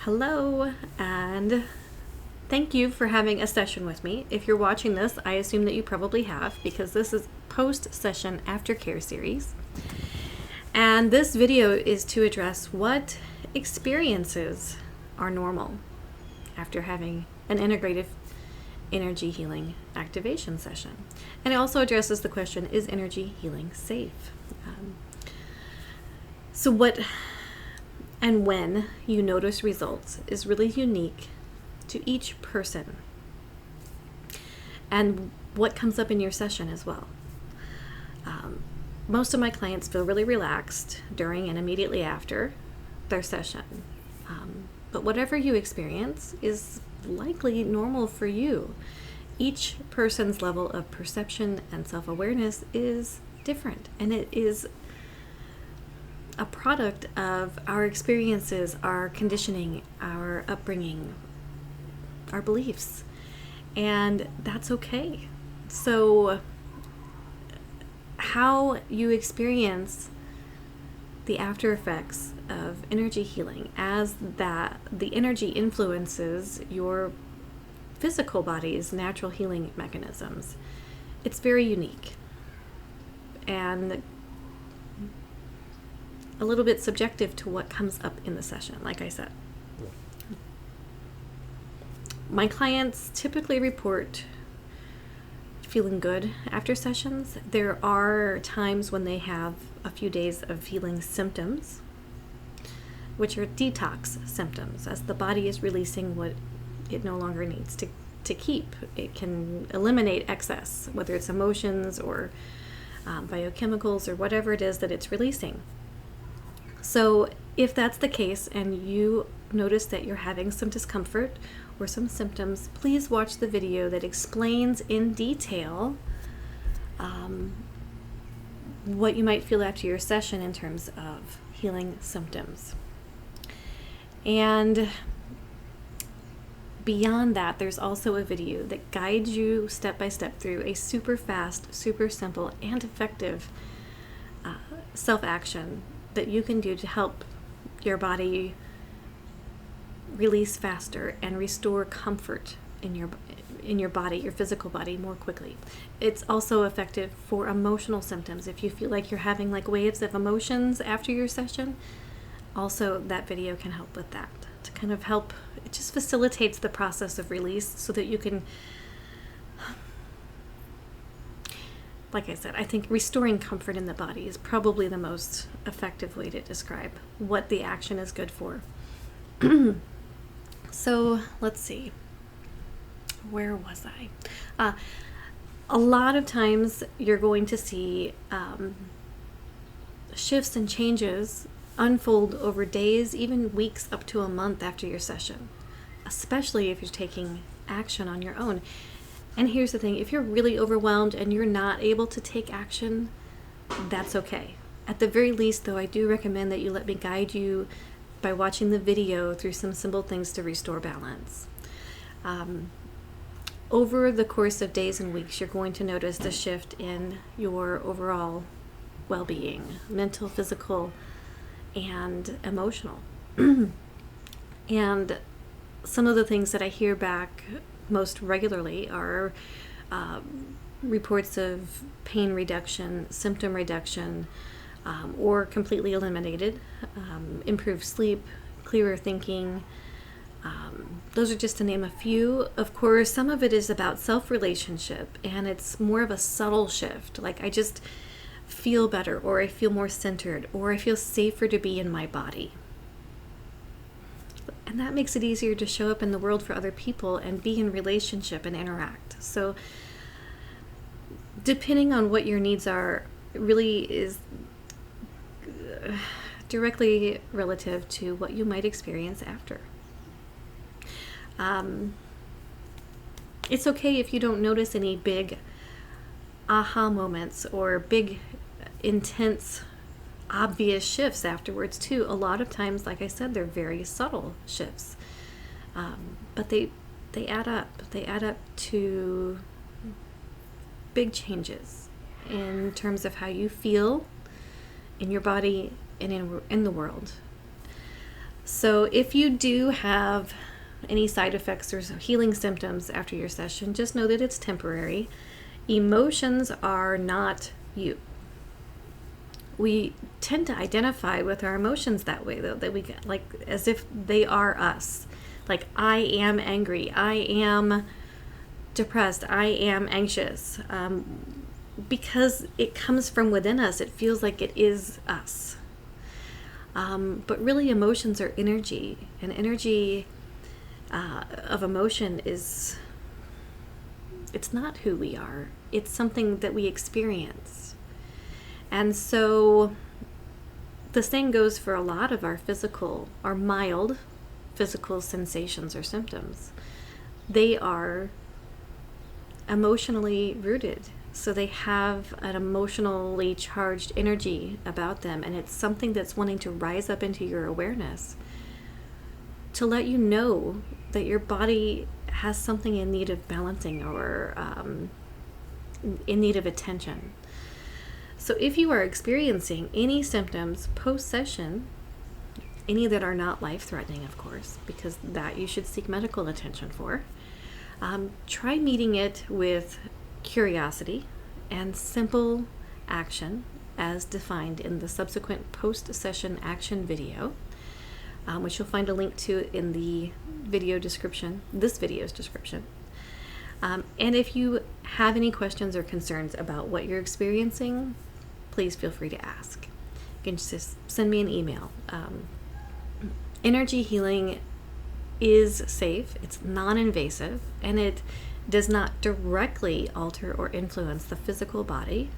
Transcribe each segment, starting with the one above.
Hello, and thank you for having a session with me. If you're watching this, I assume that you probably have, because this is post-session Aftercare Series. And this video is to address what experiences are normal after having an integrative energy healing activation session. And it also addresses the question, is energy healing safe? So what and when you notice results is really unique to each person and what comes up in your session as well. Most of my clients feel really relaxed during and immediately after their session. But whatever you experience is likely normal for you. Each person's level of perception and self-awareness is different, and it is a product of our experiences, our conditioning, our upbringing, our beliefs, and that's okay. So how you experience the after effects of energy healing, as that the energy influences your physical body's natural healing mechanisms, it's very unique and a little bit subjective to what comes up in the session, like I said. My clients typically report feeling good after sessions. There are times when they have a few days of feeling symptoms, which are detox symptoms, as the body is releasing what it no longer needs to keep. It can eliminate excess, whether it's emotions or biochemicals or whatever it is that it's releasing. So if that's the case and you notice that you're having some discomfort or some symptoms, please watch the video that explains in detail what you might feel after your session in terms of healing symptoms. And beyond that, there's also a video that guides you step by step through a super fast, super simple, and effective self-action that you can do to help your body release faster and restore comfort in your body, your physical body, more quickly. It's also effective for emotional symptoms. If you feel like you're having like waves of emotions after your session, also that video can help with that, to kind of help. It just facilitates the process of release so that you can, like I said, I think restoring comfort in the body is probably the most effective way to describe what the action is good for. So let's see. Where was I? A lot of times you're going to see shifts and changes unfold over days, even weeks, up to a month after your session, especially if you're taking action on your own. And here's the thing, if you're really overwhelmed and you're not able to take action, that's okay. At the very least, though, I do recommend that you let me guide you by watching the video through some simple things to restore balance. Over the course of days and weeks, you're going to notice the shift in your overall well-being, mental, physical, and emotional. And some of the things that I hear back most regularly are reports of pain reduction, symptom reduction, or completely eliminated, improved sleep, clearer thinking. Those are just to name a few. Of course, some of it is about self-relationship, and it's more of a subtle shift. Like, I just feel better, or I feel more centered, or I feel safer to be in my body. And that makes it easier to show up in the world for other people and be in relationship and interact. So depending on what your needs are, really is directly relative to what you might experience after. It's okay if you don't notice any big aha moments or big, intense, obvious shifts afterwards too. A lot of times, like I said, they're very subtle shifts, but they add up. They add up to big changes in terms of how you feel in your body and in the world. So So if you do have any side effects or healing symptoms after your session, just know that it's temporary. Emotions are not you. We tend to identify with our emotions that way, though, that we get like as if they are us. Like, I am angry, I am depressed, I am anxious. Because it comes from within us, it feels like it is us. But really, emotions are energy, and energy of emotion it's not who we are. It's something that we experience. And so the same goes for a lot of our mild physical sensations or symptoms. They are emotionally rooted. So they have an emotionally charged energy about them, and it's something that's wanting to rise up into your awareness to let you know that your body has something in need of balancing or in need of attention. So if you are experiencing any symptoms post-session, any that are not life-threatening, of course, because that you should seek medical attention for, try meeting it with curiosity and simple action as defined in the subsequent post-session action video, which you'll find a link to in the video description, this video's description. And if you have any questions or concerns about what you're experiencing, please feel free to ask. You can just send me an email. Energy healing is safe, it's non-invasive, and it does not directly alter or influence the physical body.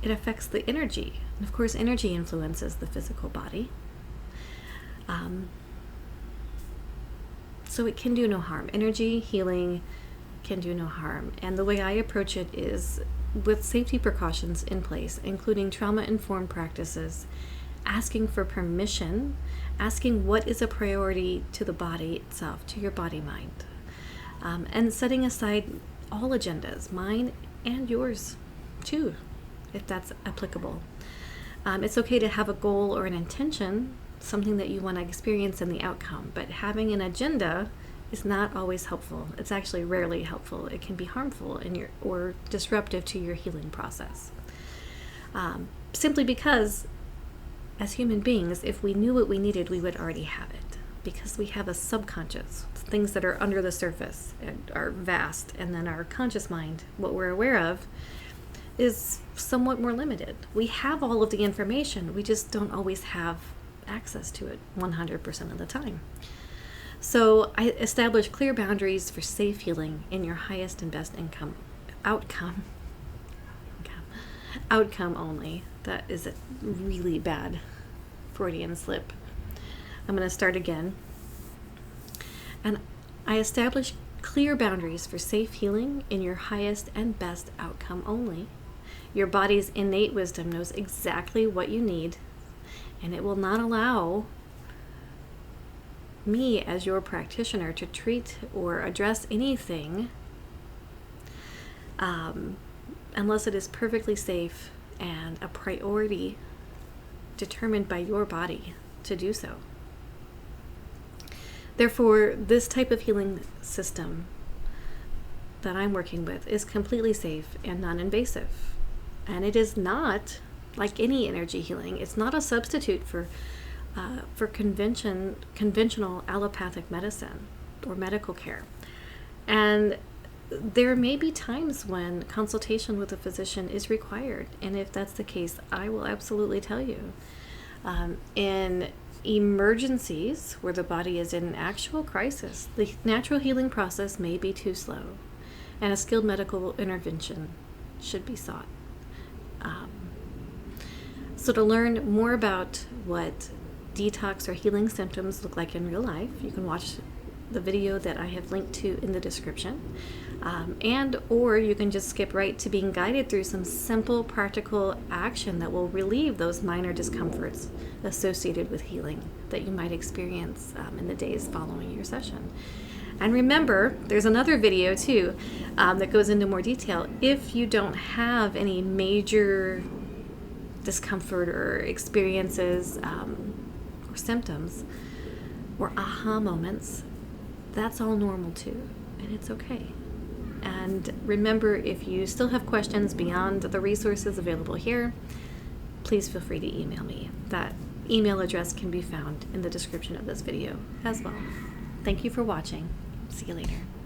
It affects the energy. And of course, energy influences the physical body. So it can do no harm. Energy healing can do no harm. And the way I approach it is with safety precautions in place, including trauma-informed practices, asking for permission, asking what is a priority to the body itself, to your body-mind, and setting aside all agendas, mine and yours too, if that's applicable. It's okay to have a goal or an intention, something that you want to experience in the outcome, but having an agenda is not always helpful. It's actually rarely helpful. It can be harmful or disruptive to your healing process. Simply because, as human beings, if we knew what we needed, we would already have it. Because we have a subconscious, things that are under the surface and are vast, and then our conscious mind, what we're aware of, is somewhat more limited. We have all of the information, we just don't always have access to it 100% of the time. So I establish clear boundaries for safe healing in your highest and best outcome only. That is a really bad Freudian slip. I'm going to start again. And I establish clear boundaries for safe healing in your highest and best outcome only. Your body's innate wisdom knows exactly what you need, and it will not allow me as your practitioner to treat or address anything unless it is perfectly safe and a priority determined by your body to do so. Therefore, this type of healing system that I'm working with is completely safe and non-invasive. And it is not, like any energy healing, it's not a substitute for conventional allopathic medicine or medical care. And there may be times when consultation with a physician is required. And if that's the case, I will absolutely tell you. In emergencies where the body is in actual crisis, the natural healing process may be too slow, and a skilled medical intervention should be sought. So to learn more about what detox or healing symptoms look like in real life, you can watch the video that I have linked to in the description, or you can just skip right to being guided through some simple practical action that will relieve those minor discomforts associated with healing that you might experience in the days following your session. And remember, there's another video too that goes into more detail. If you don't have any major discomfort or experiences or symptoms or aha moments, that's all normal too, and it's okay. And remember, if you still have questions beyond the resources available here, please feel free to email me. That email address can be found in the description of this video as well. Thank you for watching. See you later.